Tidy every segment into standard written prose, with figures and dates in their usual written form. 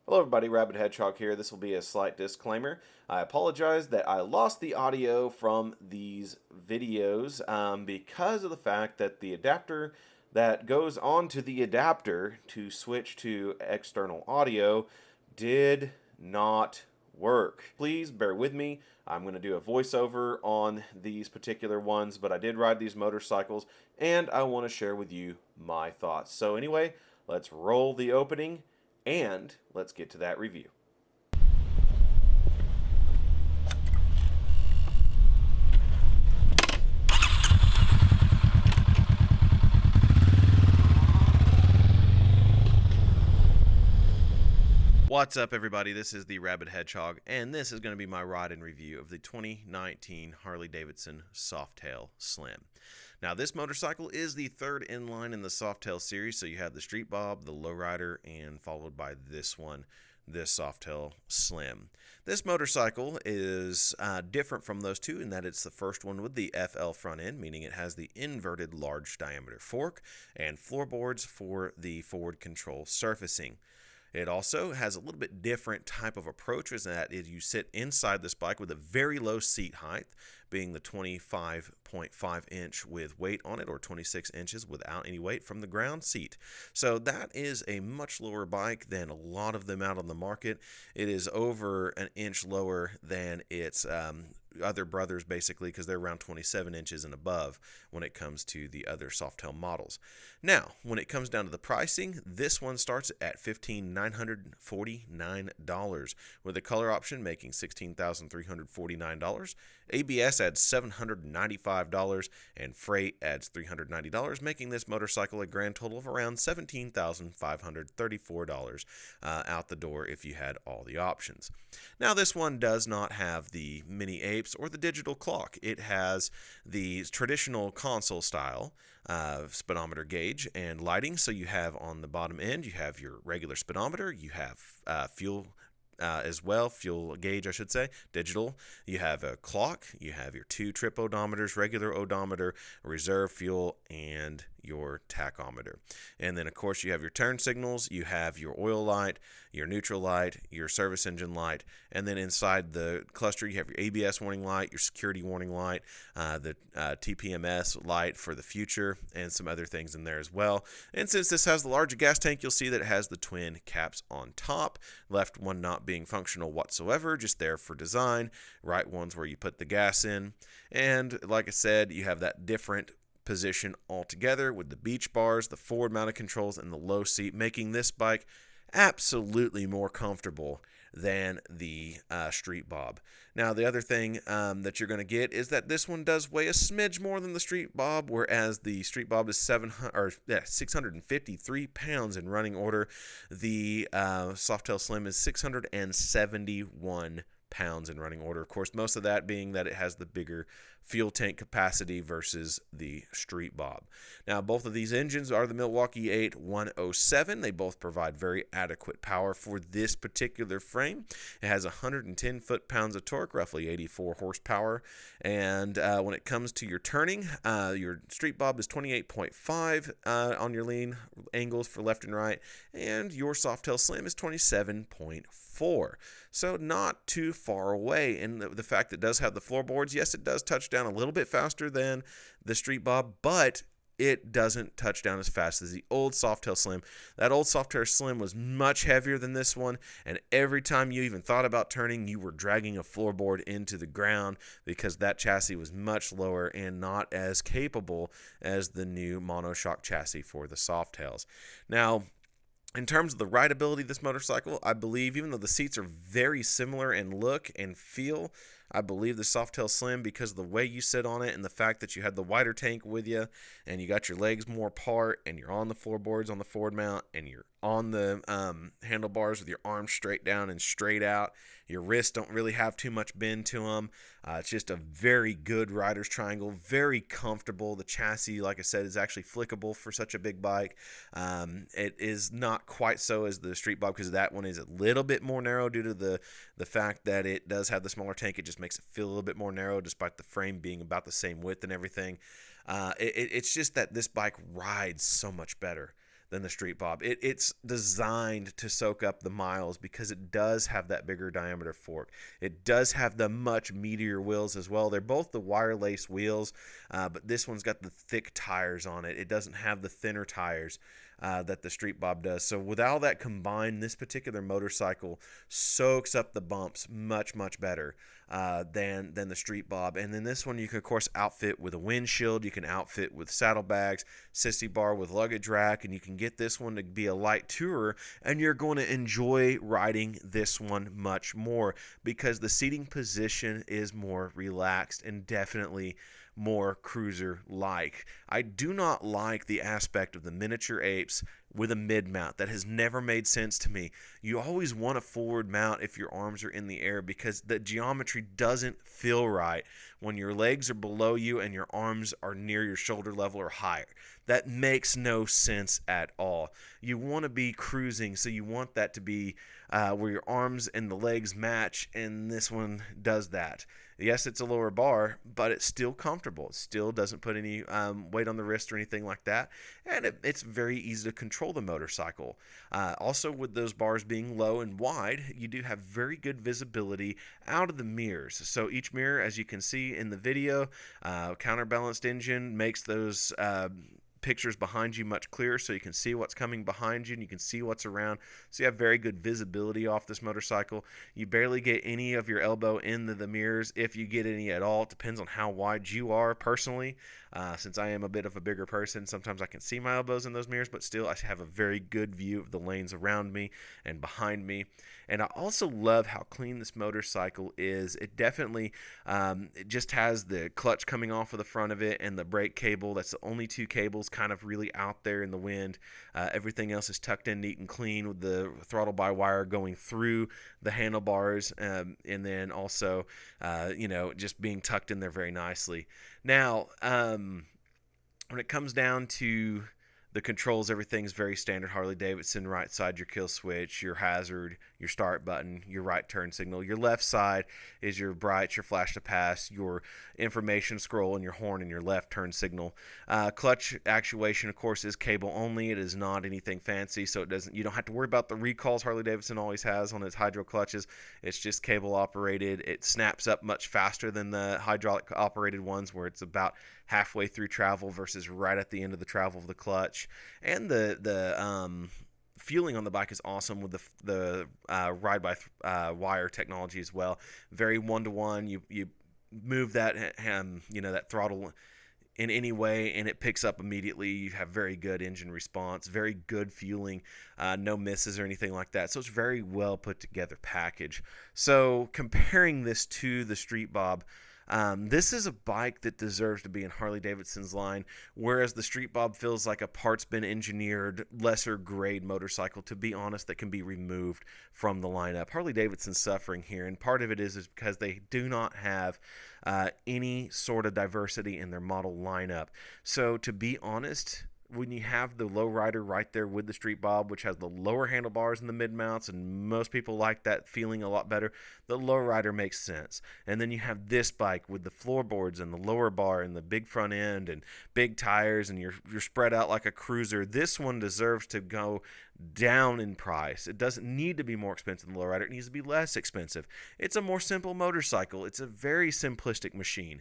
Hello everybody, Rabid Hedgehog here. This will be a slight disclaimer. I apologize that I lost the audio from these videos because of the fact that the adapter that goes onto the adapter to switch to external audio did not work. Please bear with me. I'm going to do a voiceover on these particular ones, but I did ride these motorcycles and I want to share with you my thoughts. So anyway, let's roll the opening. And let's get to that review. What's up, everybody? This is the Rabid Hedgehog, and this is going to be my ride and review of the 2019 Harley-Davidson Softail Slim. Now, this motorcycle is the third in line in the Softail series, so you have the Street Bob, the Lowrider, and followed by this one, this Softail Slim. This motorcycle is different from those two in that it's the first one with the FL front end, meaning it has the inverted large diameter fork and floorboards for the forward control surfacing. It also has a little bit different type of approach, is that you sit inside this bike with a very low seat height, being the 25.5 inch with weight on it, or 26 inches without any weight from the ground seat. So that is a much lower bike than a lot of them out on the market. It is over an inch lower than its other brothers, basically, because they're around 27 inches and above when it comes to the other Softail models. Now, when it comes down to the pricing, this one starts at $15,949, with the color option making $16,349. ABS adds $795, and freight adds $390, making this motorcycle a grand total of around $17,534 out the door if you had all the options. Now, this one does not have the mini apes or the digital clock. It has the traditional console style speedometer gauge and lighting. So you have on the bottom end, you have your regular speedometer, you have fuel as well, fuel gauge, I should say, digital. You have a clock, you have your two trip odometers, regular odometer, reserve fuel, and your tachometer. And then, of course, you have your turn signals, you have your oil light, your neutral light, your service engine light, and then inside the cluster, you have your ABS warning light, your security warning light, the TPMS light for the future, and some other things in there as well. And since this has the larger gas tank, you'll see that it has the twin caps on top, left one not being functional whatsoever, just there for design, right one's where you put the gas in. And like I said, you have that different position altogether with the beach bars, the forward mounted controls, and the low seat, making this bike absolutely more comfortable than the Street Bob. Now, the other thing that you're going to get is that this one does weigh a smidge more than the Street Bob, whereas the Street Bob is 653 pounds in running order. The Softail Slim is 671 pounds in running order. Of course, most of that being that it has the bigger fuel tank capacity versus the Street Bob. Now, both of these engines are the Milwaukee 8 107. They both provide very adequate power for this particular frame. It has 110 foot-pounds of torque, roughly 84 horsepower. And when it comes to your turning, your Street Bob is 28.5 on your lean angles for left and right, and your Softail Slim is 27.4. So not too far away. And the fact that it does have the floorboards, yes, it does touch down a little bit faster than the Street Bob, but it doesn't touch down as fast as the old Softail Slim. That old Softail Slim was much heavier than this one, and every time you even thought about turning, you were dragging a floorboard into the ground because that chassis was much lower and not as capable as the new monoshock chassis for the Softails. Now, in terms of the rideability of this motorcycle, I believe, even though the seats are very similar in look and feel, I believe the Softail Slim, because of the way you sit on it and the fact that you had the wider tank with you and you got your legs more apart and you're on the floorboards on the forward mount and you're on the handlebars with your arms straight down and straight out. Your wrists don't really have too much bend to them. It's just a very good rider's triangle, very comfortable. The chassis, like I said, is actually flickable for such a big bike. It is not quite so as the Street Bob, because that one is a little bit more narrow due to the fact that it does have the smaller tank. It just makes it feel a little bit more narrow despite the frame being about the same width and everything. It's just that this bike rides so much better than the Street Bob. It's designed to soak up the miles because it does have that bigger diameter fork. It does have the much meatier wheels as well. They're both the wire lace wheels, but this one's got the thick tires on it. It doesn't have the thinner tires that the Street Bob does. So with all that combined, this particular motorcycle soaks up the bumps much, much better than the Street Bob. And then this one you can, of course, outfit with a windshield. You can outfit with saddlebags, sissy bar with luggage rack, and you can get this one to be a light tourer, and you're going to enjoy riding this one much more because the seating position is more relaxed and definitely more cruiser-like. I do not like the aspect of the miniature apes with a mid-mount. That has never made sense to me. You always want a forward mount if your arms are in the air because the geometry doesn't feel right when your legs are below you and your arms are near your shoulder level or higher. That makes no sense at all. You want to be cruising, so you want that to be where your arms and the legs match, and this one does that. Yes, it's a lower bar, but it's still comfortable. It still doesn't put any weight on the wrist or anything like that, and it's very easy to control the motorcycle. Also, with those bars being low and wide, you do have very good visibility out of the mirrors. So each mirror, as you can see in the video, counterbalanced engine makes those pictures behind you much clearer, so you can see what's coming behind you and you can see what's around. So you have very good visibility off this motorcycle. You barely get any of your elbow into the mirrors, if you get any at all. It depends on how wide you are. Personally, since I am a bit of a bigger person, sometimes I can see my elbows in those mirrors, but still I have a very good view of the lanes around me and behind me. And I also love how clean this motorcycle is. It definitely it just has the clutch coming off of the front of it and the brake cable. That's the only two cables kind of really out there in the wind. Everything else is tucked in neat and clean with the throttle by wire going through the handlebars, and then also just being tucked in there very nicely. Now when it comes down to the controls, everything's very standard Harley-Davidson. Right side, your kill switch, your hazard, your start button, your right turn signal. Your left side is your brights, your flash to pass, your information scroll, and your horn and your left turn signal. Clutch actuation, of course, is cable only. It is not anything fancy, so you don't have to worry about the recalls Harley-Davidson always has on its hydro clutches. It's just cable operated. It snaps up much faster than the hydraulic operated ones, where it's about halfway through travel versus right at the end of the travel of the clutch. And the feeling on the bike is awesome with the ride by wire technology as well. Very one-to-one. You move that that throttle in any way and it picks up immediately. You have very good engine response, very good fueling, no misses or anything like that. So it's a very well put together package. So comparing this to the Street Bob, this is a bike that deserves to be in Harley-Davidson's line, whereas the Street Bob feels like a parts bin engineered, lesser grade motorcycle, to be honest, that can be removed from the lineup. Harley-Davidson's suffering here, and part of it is because they do not have any sort of diversity in their model lineup. So to be honest, when you have the lowrider right there with the Street Bob, which has the lower handlebars and the mid-mounts, and most people like that feeling a lot better, the lowrider makes sense. And then you have this bike with the floorboards and the lower bar and the big front end and big tires, and you're spread out like a cruiser. This one deserves to go down in price. It doesn't need to be more expensive than the lowrider. It needs to be less expensive. It's a more simple motorcycle. It's a very simplistic machine.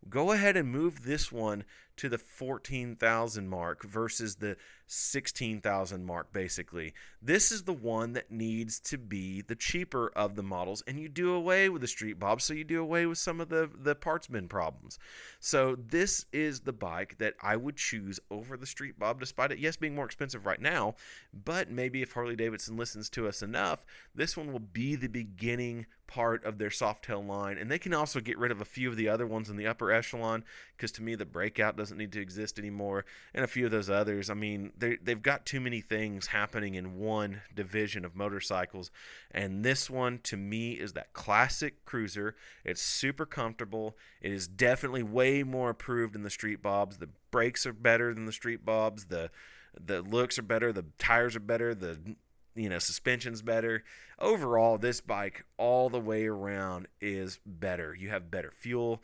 Go ahead and move this one to the 14,000 mark versus the 16,000 mark, basically. This is the one that needs to be the cheaper of the models, and you do away with the Street Bob, so you do away with some of the parts bin problems. So this is the bike that I would choose over the Street Bob, despite it, yes, being more expensive right now, but maybe if Harley-Davidson listens to us enough, this one will be the beginning part of their Softail line, and they can also get rid of a few of the other ones in the upper echelon, because to me the Breakout doesn't need to exist anymore, and a few of those others. I mean, they've got too many things happening in one division of motorcycles, and this one to me is that classic cruiser. It's super comfortable. It is definitely way more approved than the Street Bobs. The brakes are better than the Street Bobs. The looks are better. The tires are better. The suspension's better. Overall, this bike all the way around is better. You have better fuel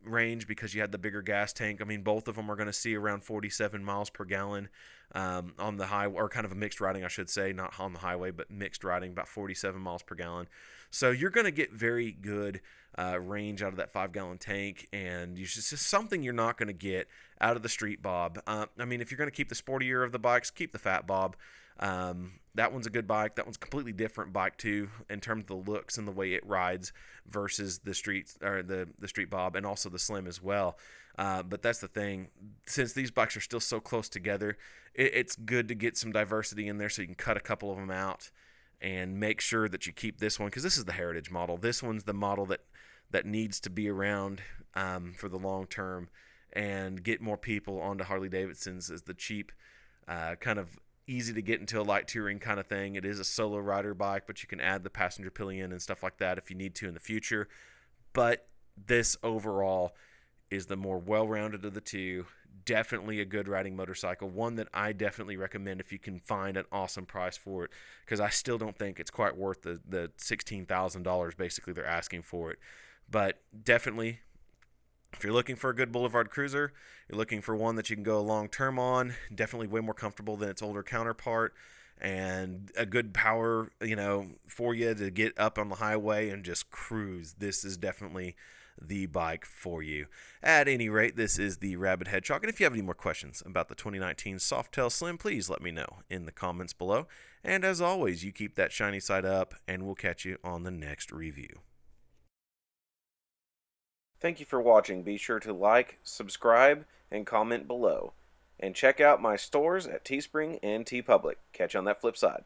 range because you had the bigger gas tank. I mean, both of them are going to see around 47 miles per gallon on the highway, or kind of a mixed riding, I should say, not on the highway, but mixed riding, about 47 miles per gallon. So you're going to get very good range out of that 5-gallon tank, and it's just something you're not going to get out of the Street Bob. I mean, if you're going to keep the sportier of the bikes, keep the Fat Bob. That one's a good bike. That one's a completely different bike too, in terms of the looks and the way it rides versus the Street Bob, and also the Slim as well. But that's the thing. Since these bikes are still so close together, it's good to get some diversity in there so you can cut a couple of them out and make sure that you keep this one, because this is the heritage model. This one's the model that needs to be around for the long term and get more people onto Harley-Davidsons as the cheap, kind of easy to get into a light touring kind of thing. It is a solo rider bike, but you can add the passenger pillion and stuff like that if you need to in the future. But this overall is the more well-rounded of the two. Definitely a good riding motorcycle, one that I definitely recommend if you can find an awesome price for it, because I still don't think it's quite worth the $16,000 basically they're asking for it. But definitely, if you're looking for a good boulevard cruiser, you're looking for one that you can go long term on, definitely way more comfortable than its older counterpart, and a good power, for you to get up on the highway and just cruise. This is definitely the bike for you. At any rate, this is the Rabid Hedgehog, and if you have any more questions about the 2019 Softail Slim, please let me know in the comments below. And as always, you keep that shiny side up, and we'll catch you on the next review. Thank you for watching. Be sure to like, subscribe, and comment below. And check out my stores at Teespring and TeePublic. Catch you on that flip side.